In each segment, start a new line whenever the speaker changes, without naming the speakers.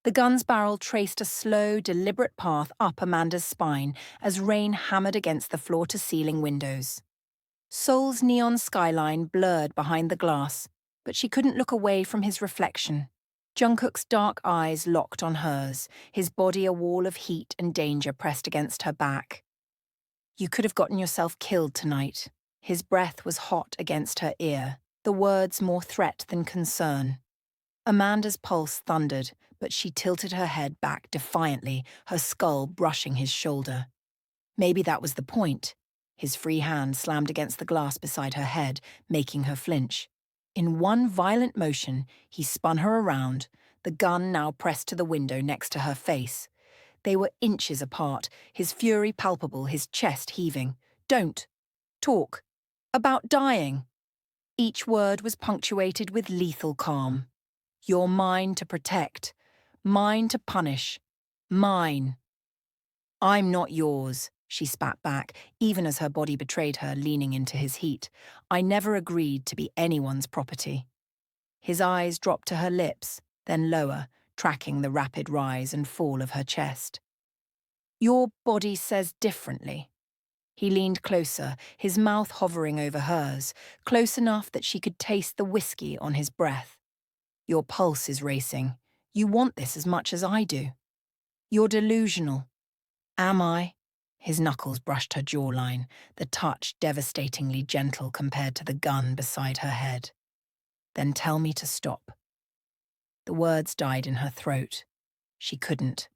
The gun's barrel traced a slow, deliberate path up Amanda's spine as rain hammered against the floor-to-ceiling windows. Seoul's neon skyline blurred behind the glass, but she couldn't look away from his reflection. Jungkook's dark eyes locked on hers, his body a wall of heat and danger pressed against her back. "You could have gotten yourself killed tonight." His breath was hot against her ear, the words more threat than concern. Amanda's pulse thundered, but she tilted her head back defiantly, her skull brushing his shoulder. Maybe that was the point. His free hand slammed against the glass beside her head, making her flinch. In one violent motion, he spun her around, the gun now pressed to the window next to her face. They were inches apart, his fury palpable, his chest heaving. "Don't. Talk. About dying." Each word was punctuated with lethal calm. "You're mine to protect. Mine to punish. Mine." "I'm not yours," she spat back, even as her body betrayed her, leaning into his heat. "I never agreed to be anyone's property." His eyes dropped to her lips, then lower, tracking the rapid rise and fall of her chest. "Your body says differently." He leaned closer, his mouth hovering over hers, close enough that she could taste the whiskey on his breath. "Your pulse is racing. You want this as much as I do. You're delusional." "Am I?" His knuckles brushed her jawline, the touch devastatingly gentle compared to the gun beside her head. "Then tell me to stop." The words died in her throat. She couldn't.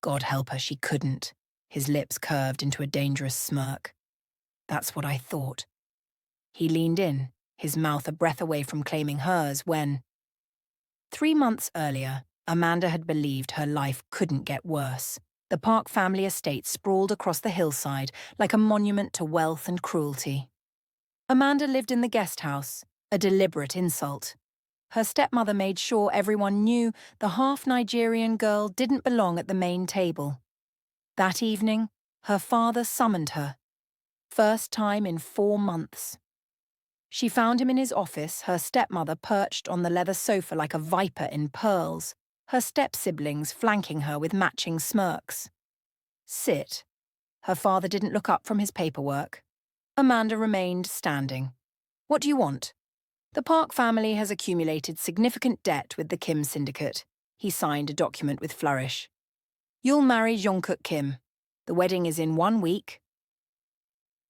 God help her, she couldn't. His lips curved into a dangerous smirk. "That's what I thought." He leaned in, his mouth a breath away from claiming hers when... 3 months earlier, Amanda had believed her life couldn't get worse. The Park family estate sprawled across the hillside like a monument to wealth and cruelty. Amanda lived in the guest house, a deliberate insult. Her stepmother made sure everyone knew the half-Nigerian girl didn't belong at the main table. That evening, her father summoned her. First time in 4 months. She found him in his office, her stepmother perched on the leather sofa like a viper in pearls, her step-siblings flanking her with matching smirks. "Sit." Her father didn't look up from his paperwork. Amanda remained standing. "What do you want?" "The Park family has accumulated significant debt with the Kim syndicate." He signed a document with flourish. "You'll marry Jungkook Kim. The wedding is in 1 week."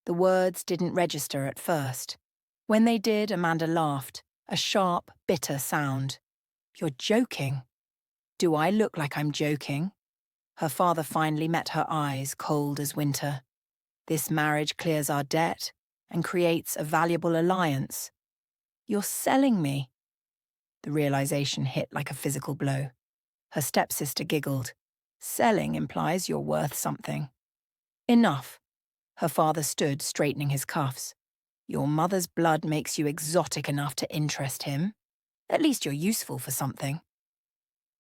The words didn't register at first. When they did, Amanda laughed, a sharp, bitter sound. "You're joking." "Do I look like I'm joking?" Her father finally met her eyes, cold as winter. "This marriage clears our debt and creates a valuable alliance." "You're selling me." The realization hit like a physical blow. Her stepsister giggled. "Selling implies you're worth something." "Enough." Her father stood, straightening his cuffs. "Your mother's blood makes you exotic enough to interest him. At least you're useful for something."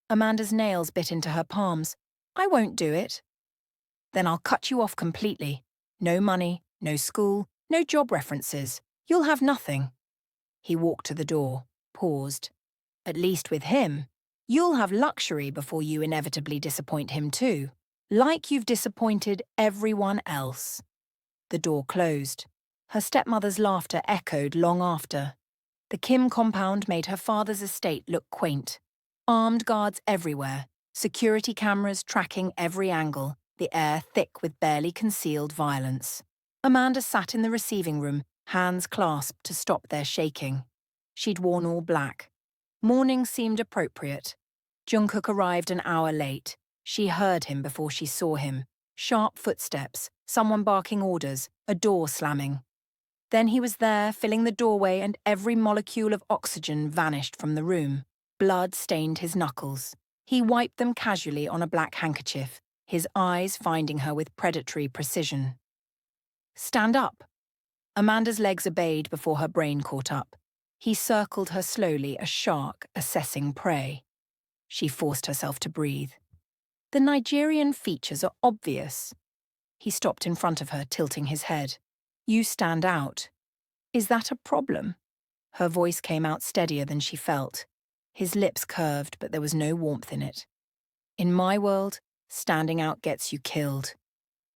Amanda's nails bit into her palms. "I won't do it." "Then I'll cut you off completely. No money, no school, no job references. You'll have nothing." He walked to the door, paused. "At least with him, you'll have luxury before you inevitably disappoint him too. Like you've disappointed everyone else." The door closed. Her stepmother's laughter echoed long after. The Kim compound made her father's estate look quaint. Armed guards everywhere, security cameras tracking every angle, the air thick with barely concealed violence. Amanda sat in the receiving room, hands clasped to stop their shaking. She'd worn all black. Mourning seemed appropriate. Jungkook arrived an hour late. She heard him before she saw him. Sharp footsteps, someone barking orders, a door slamming. Then he was there, filling the doorway, and every molecule of oxygen vanished from the room. Blood stained his knuckles. He wiped them casually on a black handkerchief, his eyes finding her with predatory precision. "Stand up." Amanda's legs obeyed before her brain caught up. He circled her slowly, a shark assessing prey. She forced herself to breathe. "The Nigerian features are obvious." He stopped in front of her, tilting his head. "You stand out. Is that a problem?" Her voice came out steadier than she felt. His lips curved, but there was no warmth in it. In my world, standing out gets you killed.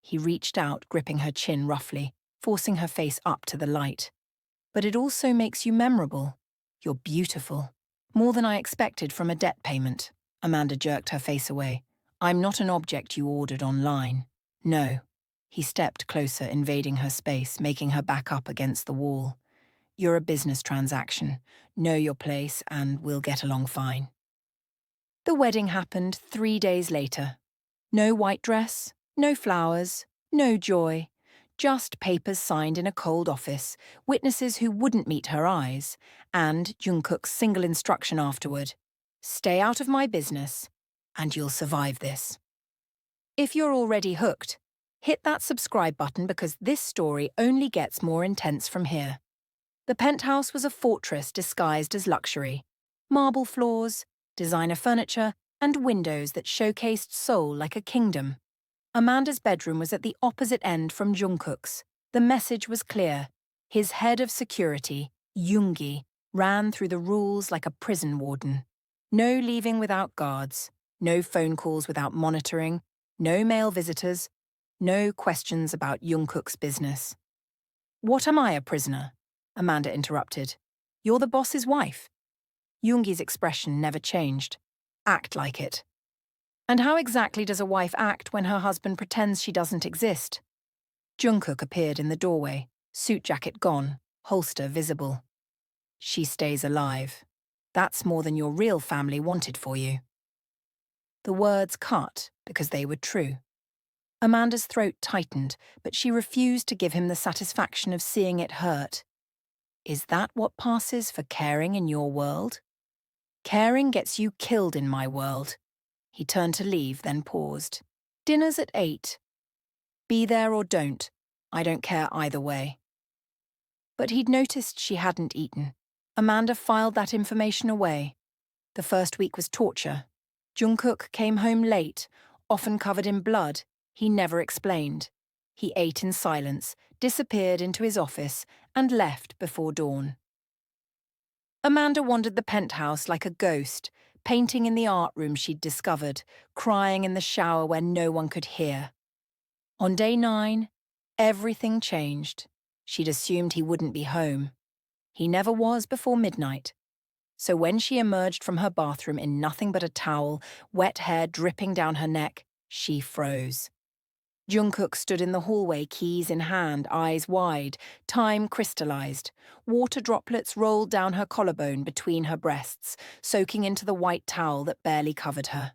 He reached out, gripping her chin roughly, forcing her face up to the light. But it also makes you memorable. You're beautiful. More than I expected from a debt payment. Amanda jerked her face away. I'm not an object you ordered online. No. He stepped closer, invading her space, making her back up against the wall. You're a business transaction. Know your place and we'll get along fine. The wedding happened 3 days later. No white dress, no flowers, no joy. Just papers signed in a cold office, witnesses who wouldn't meet her eyes, and Jungkook's single instruction afterward. Stay out of my business, and you'll survive this. If you're already hooked, hit that subscribe button because this story only gets more intense from here. The penthouse was a fortress disguised as luxury. Marble floors, designer furniture, and windows that showcased Seoul like a kingdom. Amanda's bedroom was at the opposite end from Jungkook's. The message was clear. His head of security, Yoongi, ran through the rules like a prison warden. No leaving without guards, no phone calls without monitoring, no male visitors, no questions about Jungkook's business. What am I, a prisoner? Amanda interrupted. You're the boss's wife. Yoongi's expression never changed. Act like it. And how exactly does a wife act when her husband pretends she doesn't exist? Jungkook appeared in the doorway, suit jacket gone, holster visible. She stays alive. That's more than your real family wanted for you. The words cut because they were true. Amanda's throat tightened, but she refused to give him the satisfaction of seeing it hurt. Is that what passes for caring in your world? Caring gets you killed in my world. He turned to leave, then paused. Dinner's at 8. Be there or don't. I don't care either way. But he'd noticed she hadn't eaten. Amanda filed that information away. The first week was torture. Jungkook came home late, often covered in blood. He never explained. He ate in silence, disappeared into his office, and left before dawn. Amanda wandered the penthouse like a ghost, painting in the art room she'd discovered, crying in the shower where no one could hear. On day 9, everything changed. She'd assumed he wouldn't be home. He never was before midnight. So when she emerged from her bathroom in nothing but a towel, wet hair dripping down her neck, she froze. Jungkook stood in the hallway, keys in hand, eyes wide, time crystallized. Water droplets rolled down her collarbone between her breasts, soaking into the white towel that barely covered her.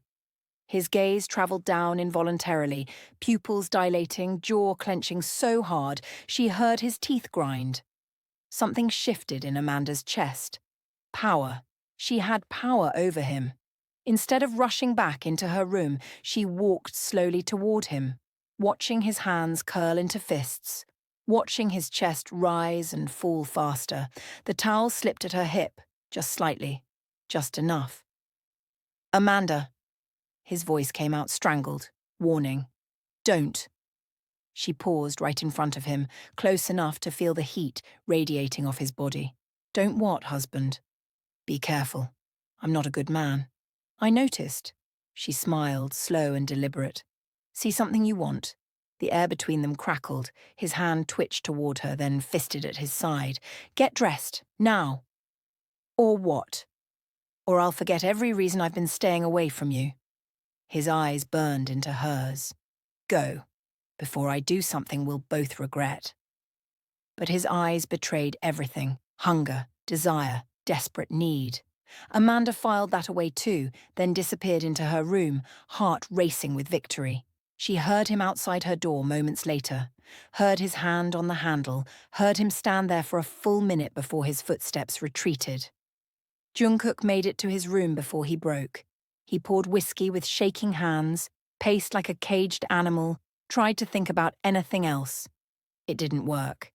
His gaze traveled down involuntarily, pupils dilating, jaw clenching so hard she heard his teeth grind. Something shifted in Amanda's chest. Power. She had power over him. Instead of rushing back into her room, she walked slowly toward him, watching his hands curl into fists, watching his chest rise and fall faster. The towel slipped at her hip, just slightly, just enough. Amanda. His voice came out strangled, warning. Don't. She paused right in front of him, close enough to feel the heat radiating off his body. Don't what, husband? Be careful. I'm not a good man. I noticed. She smiled, slow and deliberate. See something you want? The air between them crackled. His hand twitched toward her, then fisted at his side. Get dressed, now. Or what? Or I'll forget every reason I've been staying away from you. His eyes burned into hers. Go, before I do something we'll both regret. But his eyes betrayed everything. Hunger, desire, desperate need. Amanda filed that away too, then disappeared into her room, heart racing with victory. She heard him outside her door moments later, heard his hand on the handle, heard him stand there for a full minute before his footsteps retreated. Jungkook made it to his room before he broke. He poured whiskey with shaking hands, paced like a caged animal, tried to think about anything else. It didn't work.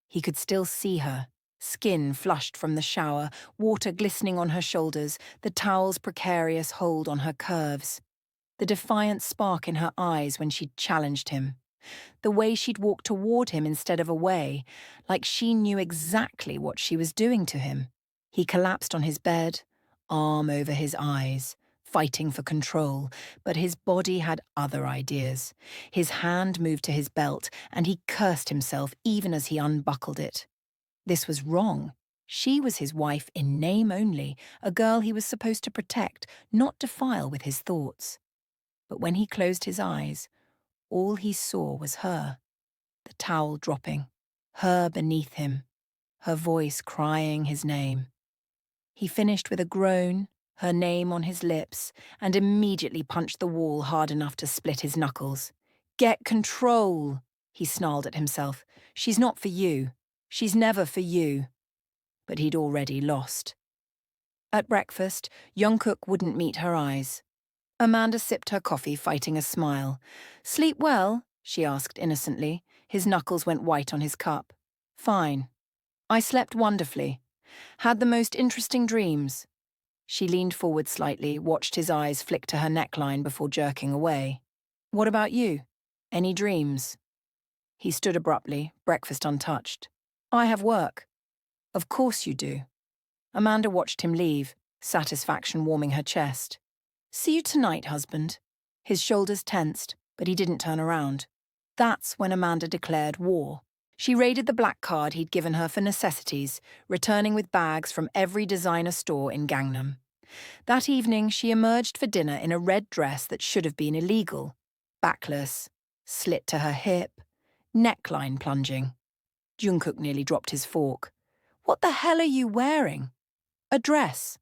He could still see her, skin flushed from the shower, water glistening on her shoulders, the towel's precarious hold on her curves. The defiant spark in her eyes when she'd challenged him. The way she'd walked toward him instead of away, like she knew exactly what she was doing to him. He collapsed on his bed, arm over his eyes, fighting for control, but his body had other ideas. His hand moved to his belt, and he cursed himself even as he unbuckled it. This was wrong. She was his wife in name only, a girl he was supposed to protect, not defile with his thoughts. But when he closed his eyes, all he saw was her, the towel dropping, her beneath him, her voice crying his name. He finished with a groan, her name on his lips, and immediately punched the wall hard enough to split his knuckles. "Get control," he snarled at himself. "She's not for you. She's never for you." But he'd already lost. At breakfast, Jungkook wouldn't meet her eyes. Amanda sipped her coffee, fighting a smile. "Sleep well?" she asked innocently. His knuckles went white on his cup. "Fine. I slept wonderfully. Had the most interesting dreams." She leaned forward slightly, watched his eyes flick to her neckline before jerking away. "What about you? Any dreams?" He stood abruptly, breakfast untouched. "I have work." "Of course you do." Amanda watched him leave, satisfaction warming her chest. "See you tonight, husband." His shoulders tensed, but he didn't turn around. That's when Amanda declared war. She raided the black card he'd given her for necessities, returning with bags from every designer store in Gangnam. That evening, she emerged for dinner in a red dress that should have been illegal. Backless, slit to her hip, neckline plunging. Jungkook nearly dropped his fork. "What the hell are you wearing?" "A dress."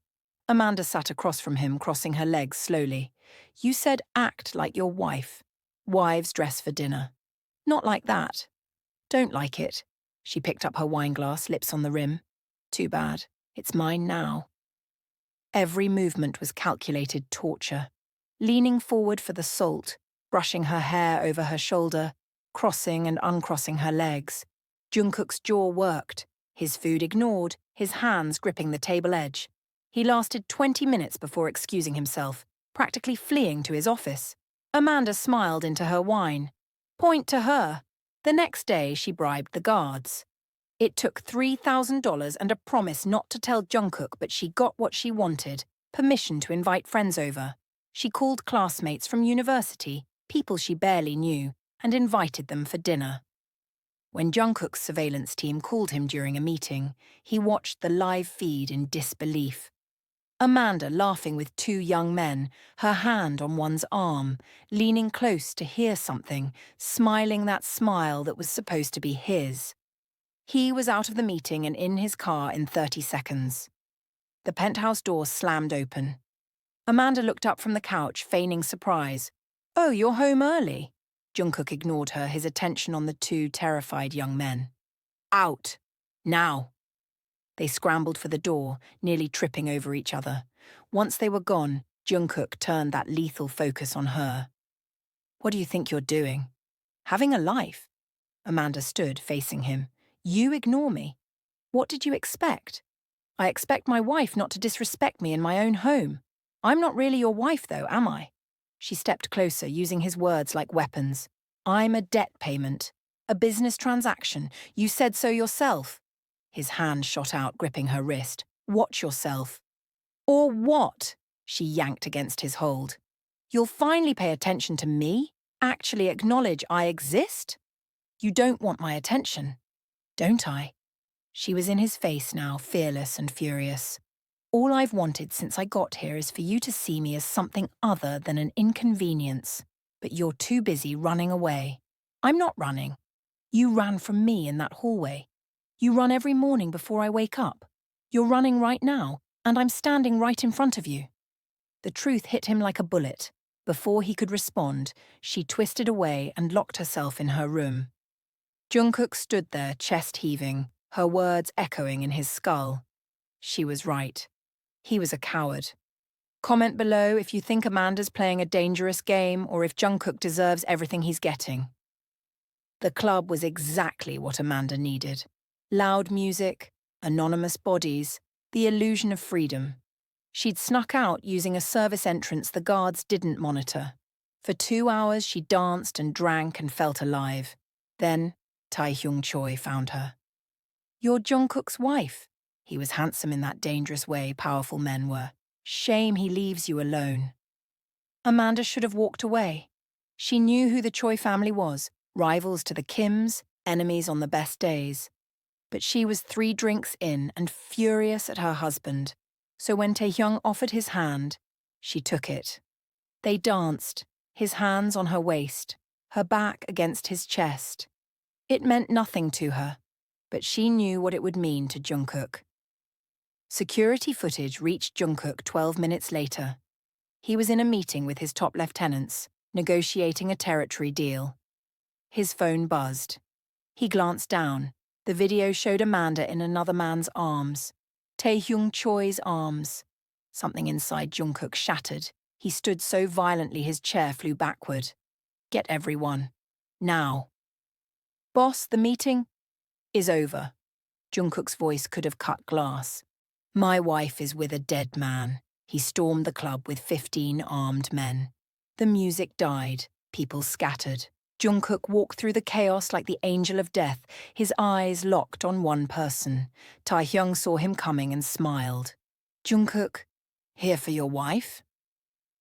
Amanda sat across from him, crossing her legs slowly. "You said act like your wife. Wives dress for dinner." "Not like that." "Don't like it." She picked up her wineglass, lips on the rim. "Too bad. It's mine now." Every movement was calculated torture. Leaning forward for the salt, brushing her hair over her shoulder, crossing and uncrossing her legs. Jungkook's jaw worked, his food ignored, his hands gripping the table edge. He lasted 20 minutes before excusing himself, practically fleeing to his office. Amanda smiled into her wine. Point to her. The next day, she bribed the guards. It took $3,000 and a promise not to tell Jungkook, but she got what she wanted, permission to invite friends over. She called classmates from university, people she barely knew, and invited them for dinner. When Jungkook's surveillance team called him during a meeting, he watched the live feed in disbelief. Amanda laughing with two young men, her hand on one's arm, leaning close to hear something, smiling that smile that was supposed to be his. He was out of the meeting and in his car in 30 seconds. The penthouse door slammed open. Amanda looked up from the couch, feigning surprise. "Oh, you're home early." Jungkook ignored her, his attention on the two terrified young men. "Out. Now." They scrambled for the door, nearly tripping over each other. Once they were gone, Jungkook turned that lethal focus on her. "What do you think you're doing?" "Having a life." Amanda stood, facing him. "You ignore me. What did you expect?" "I expect my wife not to disrespect me in my own home. I'm not really your wife, though, am I?" She stepped closer, using his words like weapons. "I'm a debt payment. A business transaction. You said so yourself." His hand shot out, gripping her wrist. "Watch yourself." "Or what?" She yanked against his hold. "You'll finally pay attention to me? Actually acknowledge I exist? You don't want my attention, don't I?" She was in his face now, fearless and furious. "All I've wanted since I got here is for you to see me as something other than an inconvenience. But you're too busy running away." "I'm not running. You ran from me in that hallway. You run every morning before I wake up. You're running right now, and I'm standing right in front of you." The truth hit him like a bullet. Before he could respond, she twisted away and locked herself in her room. Jungkook stood there, chest heaving, her words echoing in his skull. She was right. He was a coward. Comment below if you think Amanda's playing a dangerous game or if Jungkook deserves everything he's getting. The club was exactly what Amanda needed. Loud music, anonymous bodies, the illusion of freedom. She'd snuck out using a service entrance the guards didn't monitor. For 2 hours she danced and drank and felt alive. Then Tae-hyung Choi found her. "You're Jungkook's wife." He was handsome in that dangerous way powerful men were. "Shame he leaves you alone." Amanda should have walked away. She knew who the Choi family was, rivals to the Kims, enemies on the best days. But she was 3 drinks in and furious at her husband. So when Taehyung offered his hand, she took it. They danced, his hands on her waist, her back against his chest. It meant nothing to her, but she knew what it would mean to Jungkook. Security footage reached Jungkook 12 minutes later. He was in a meeting with his top lieutenants, negotiating a territory deal. His phone buzzed. He glanced down. The video showed Amanda in another man's arms. Taehyung Choi's arms. Something inside Jungkook shattered. He stood so violently his chair flew backward. Get everyone. Now. Boss, the meeting is over. Jungkook's voice could have cut glass. My wife is with a dead man. He stormed the club with 15 armed men. The music died. People scattered. Jungkook walked through the chaos like the angel of death, his eyes locked on one person. Taehyung saw him coming and smiled. Jungkook, here for your wife?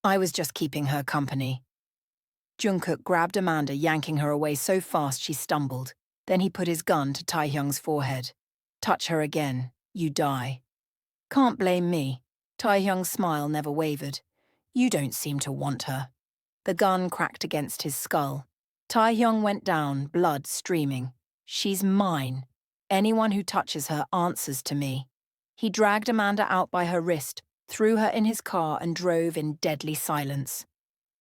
I was just keeping her company. Jungkook grabbed Amanda, yanking her away so fast she stumbled. Then he put his gun to Taehyung's forehead. Touch her again, you die. Can't blame me. Taehyung's smile never wavered. You don't seem to want her. The gun cracked against his skull. Taehyung went down, blood streaming. She's mine. Anyone who touches her answers to me. He dragged Amanda out by her wrist, threw her in his car and drove in deadly silence.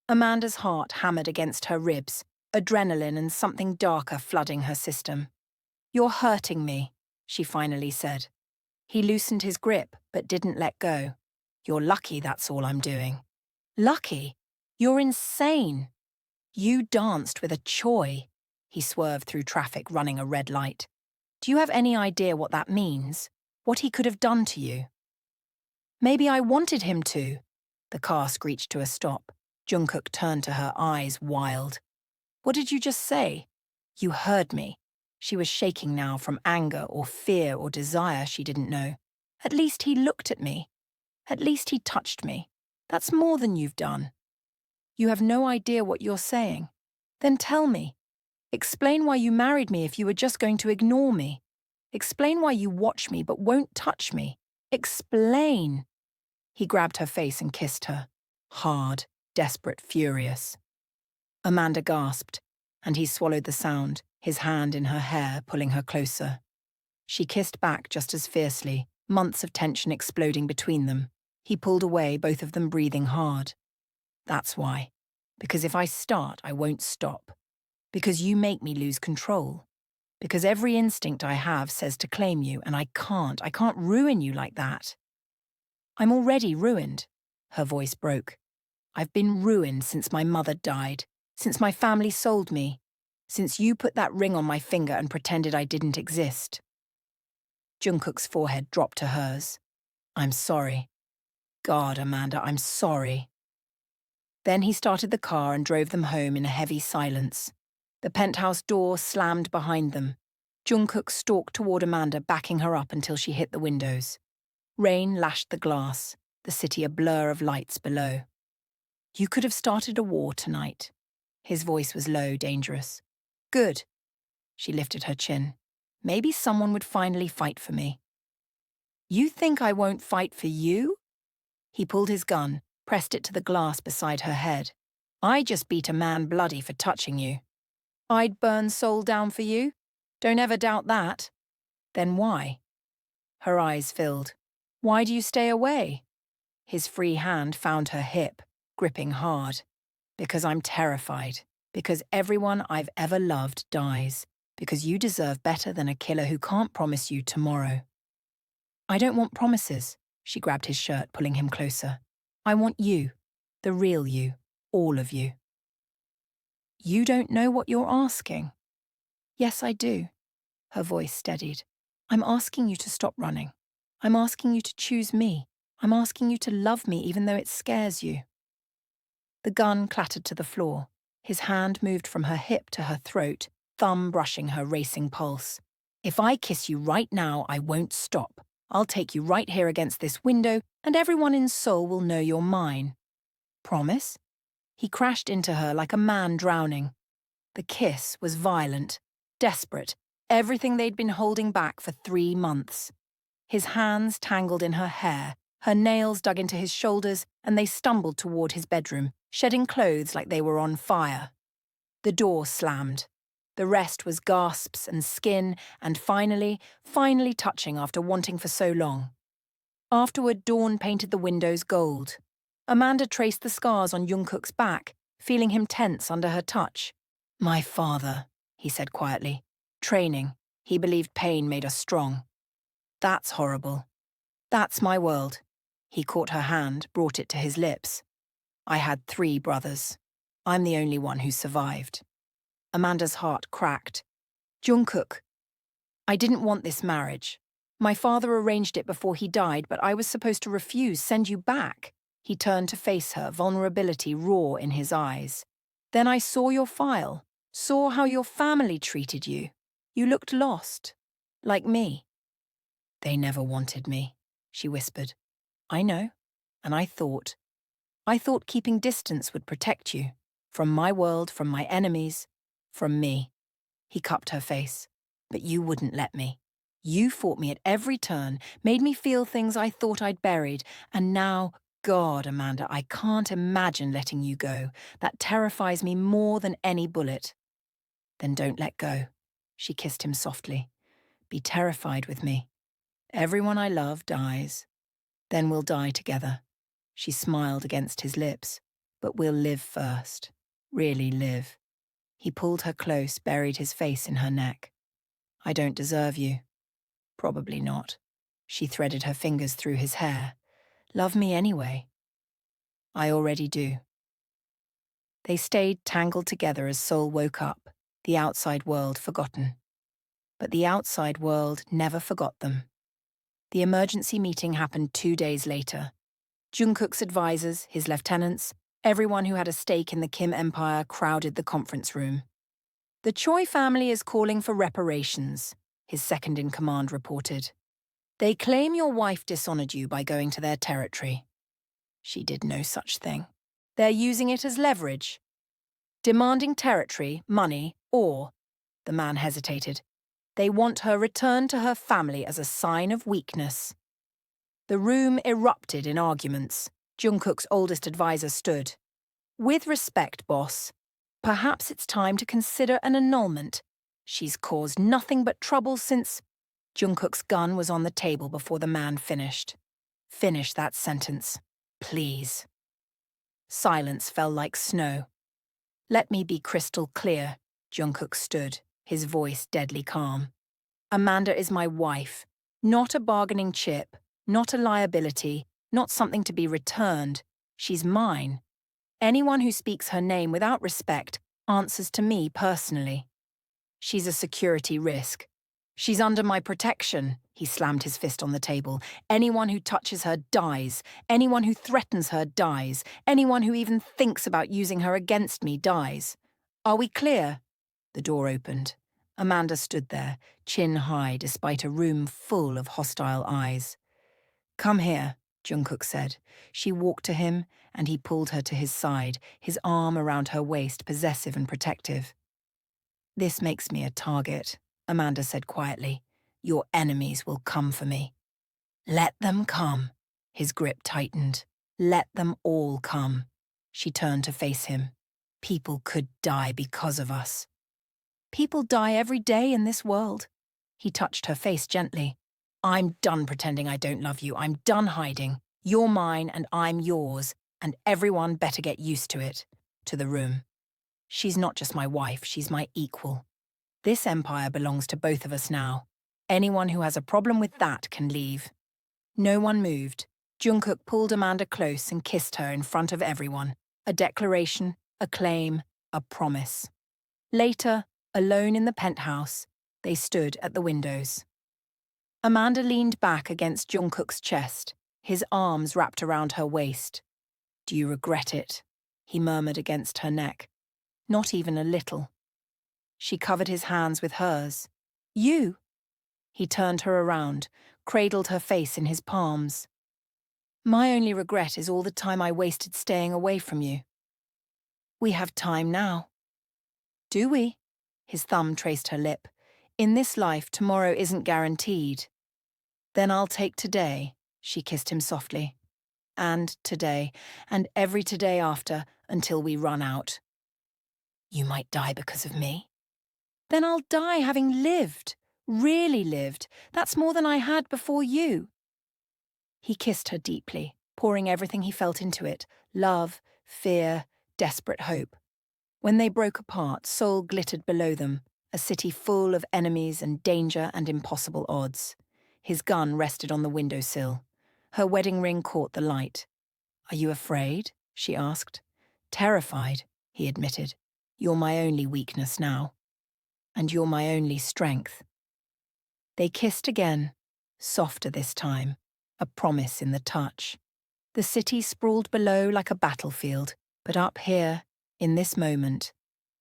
Amanda's heart hammered against her ribs, adrenaline and something darker flooding her system. You're hurting me, she finally said. He loosened his grip, but didn't let go. You're lucky that's all I'm doing. Lucky? You're insane. You danced with a Choi. He swerved through traffic, running a red light. Do you have any idea what that means? What he could have done to you? Maybe I wanted him to. The car screeched to a stop. Jungkook turned to her, eyes wild. What did you just say? You heard me. She was shaking now from anger or fear or desire she didn't know. At least he looked at me. At least he touched me. That's more than you've done. You have no idea what you're saying. Then tell me. Explain why you married me if you were just going to ignore me. Explain why you watch me but won't touch me. Explain. He grabbed her face and kissed her. Hard, desperate, furious. Amanda gasped, and he swallowed the sound, his hand in her hair, pulling her closer. She kissed back just as fiercely, months of tension exploding between them. He pulled away, both of them breathing hard. That's why. Because if I start, I won't stop. Because you make me lose control. Because every instinct I have says to claim you, and I can't. I can't ruin you like that. I'm already ruined. Her voice broke. I've been ruined since my mother died, since my family sold me, since you put that ring on my finger and pretended I didn't exist. Jungkook's forehead dropped to hers. I'm sorry. God, Amanda, I'm sorry. Then he started the car and drove them home in a heavy silence. The penthouse door slammed behind them. Jungkook stalked toward Amanda, backing her up until she hit the windows. Rain lashed the glass, the city a blur of lights below. You could have started a war tonight. His voice was low, dangerous. Good. She lifted her chin. Maybe someone would finally fight for me. You think I won't fight for you? He pulled his gun, pressed it to the glass beside her head. I just beat a man bloody for touching you. I'd burn Seoul down for you? Don't ever doubt that. Then why? Her eyes filled. Why do you stay away? His free hand found her hip, gripping hard. Because I'm terrified. Because everyone I've ever loved dies. Because you deserve better than a killer who can't promise you tomorrow. I don't want promises. She grabbed his shirt, pulling him closer. I want you. The real you. All of you. You don't know what you're asking. Yes, I do. Her voice steadied. I'm asking you to stop running. I'm asking you to choose me. I'm asking you to love me even though it scares you. The gun clattered to the floor. His hand moved from her hip to her throat, thumb brushing her racing pulse. If I kiss you right now, I won't stop. I'll take you right here against this window, and everyone in Seoul will know you're mine. Promise? He crashed into her like a man drowning. The kiss was violent, desperate, everything they'd been holding back for 3 months. His hands tangled in her hair, her nails dug into his shoulders, and they stumbled toward his bedroom, shedding clothes like they were on fire. The door slammed. The rest was gasps and skin, and finally touching after wanting for so long. Afterward, dawn painted the windows gold. Amanda traced the scars on Jungkook's back, feeling him tense under her touch. "My father," he said quietly. "Training. He believed pain made us strong." "That's horrible. That's my world." He caught her hand, brought it to his lips. "I had 3 brothers. I'm the only one who survived." Amanda's heart cracked. "Jungkook, I didn't want this marriage. My father arranged it before he died, but I was supposed to refuse, send you back." He turned to face her, vulnerability raw in his eyes. "Then I saw your file, saw how your family treated you. You looked lost. Like me." "They never wanted me," she whispered. "I know. And I thought keeping distance would protect you. From my world, from my enemies, from me." He cupped her face. "But you wouldn't let me. You fought me at every turn, made me feel things I thought I'd buried, and now, God, Amanda, I can't imagine letting you go. That terrifies me more than any bullet." "Then don't let go." She kissed him softly. "Be terrified with me. Everyone I love dies. Then we'll die together." She smiled against his lips. "But we'll live first. Really live." He pulled her close, buried his face in her neck. "I don't deserve you." "Probably not." She threaded her fingers through his hair. "Love me anyway." "I already do." They stayed tangled together as Seoul woke up, the outside world forgotten. But the outside world never forgot them. The emergency meeting happened 2 days later. Jungkook's advisors, his lieutenants, everyone who had a stake in the Kim empire crowded the conference room. "The Choi family is calling for reparations," his second-in-command reported. "They claim your wife dishonored you by going to their territory." "She did no such thing." "They're using it as leverage. Demanding territory, money, or," the man hesitated, "they want her returned to her family as a sign of weakness." The room erupted in arguments. Jungkook's oldest advisor stood. "With respect, boss, perhaps it's time to consider an annulment. She's caused nothing but trouble since—" Jungkook's gun was on the table before the man finished. "Finish that sentence, please." Silence fell like snow. "Let me be crystal clear." Jungkook stood, his voice deadly calm. "Amanda is my wife, not a bargaining chip, not a liability, not something to be returned. She's mine. Anyone who speaks her name without respect answers to me personally. She's a security risk. She's under my protection." He slammed his fist on the table. "Anyone who touches her dies. Anyone who threatens her dies. Anyone who even thinks about using her against me dies. Are we clear?" The door opened. Amanda stood there, chin high despite a room full of hostile eyes. "Come here," Jungkook said. She walked to him, and he pulled her to his side, his arm around her waist, possessive and protective. "This makes me a target," Amanda said quietly. "Your enemies will come for me." "Let them come." His grip tightened. "Let them all come." She turned to face him. "People could die because of us." "People die every day in this world." He touched her face gently. "I'm done pretending I don't love you. I'm done hiding. You're mine and I'm yours, and everyone better get used to it." To the room. "She's not just my wife, she's my equal. This empire belongs to both of us now. Anyone who has a problem with that can leave." No one moved. Jungkook pulled Amanda close and kissed her in front of everyone. A declaration, a claim, a promise. Later, alone in the penthouse, they stood at the windows. Amanda leaned back against Jungkook's chest, his arms wrapped around her waist. "Do you regret it?" he murmured against her neck. "Not even a little." She covered his hands with hers. "You?" He turned her around, cradled her face in his palms. "My only regret is all the time I wasted staying away from you." We have time now. Do we? His thumb traced her lip. In this life, tomorrow isn't guaranteed. Then I'll take today, she kissed him softly. And today, and every today after, until we run out. You might die because of me. Then I'll die having lived, really lived. That's more than I had before you. He kissed her deeply, pouring everything he felt into it, love, fear, desperate hope. When they broke apart, Seoul glittered below them, a city full of enemies and danger and impossible odds. His gun rested on the windowsill. Her wedding ring caught the light. Are you afraid? She asked. Terrified, he admitted. You're my only weakness now. And you're my only strength. They kissed again, softer this time, a promise in the touch. The city sprawled below like a battlefield, but up here, in this moment,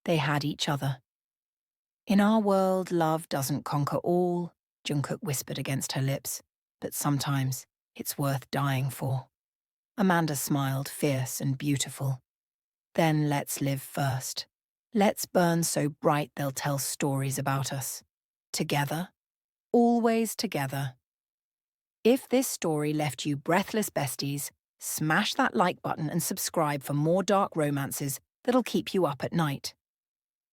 they had each other. In our world, love doesn't conquer all, Jungkook whispered against her lips, but sometimes it's worth dying for. Amanda smiled, fierce and beautiful. Then let's live first. Let's burn so bright they'll tell stories about us. Together. Always together. If this story left you breathless besties, smash that like button and subscribe for more dark romances that'll keep you up at night.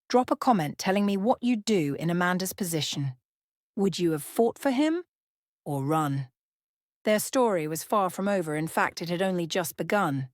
Drop a comment telling me what you'd do in Amanda's position. Would you have fought for him or run? Their story was far from over. In fact, it had only just begun.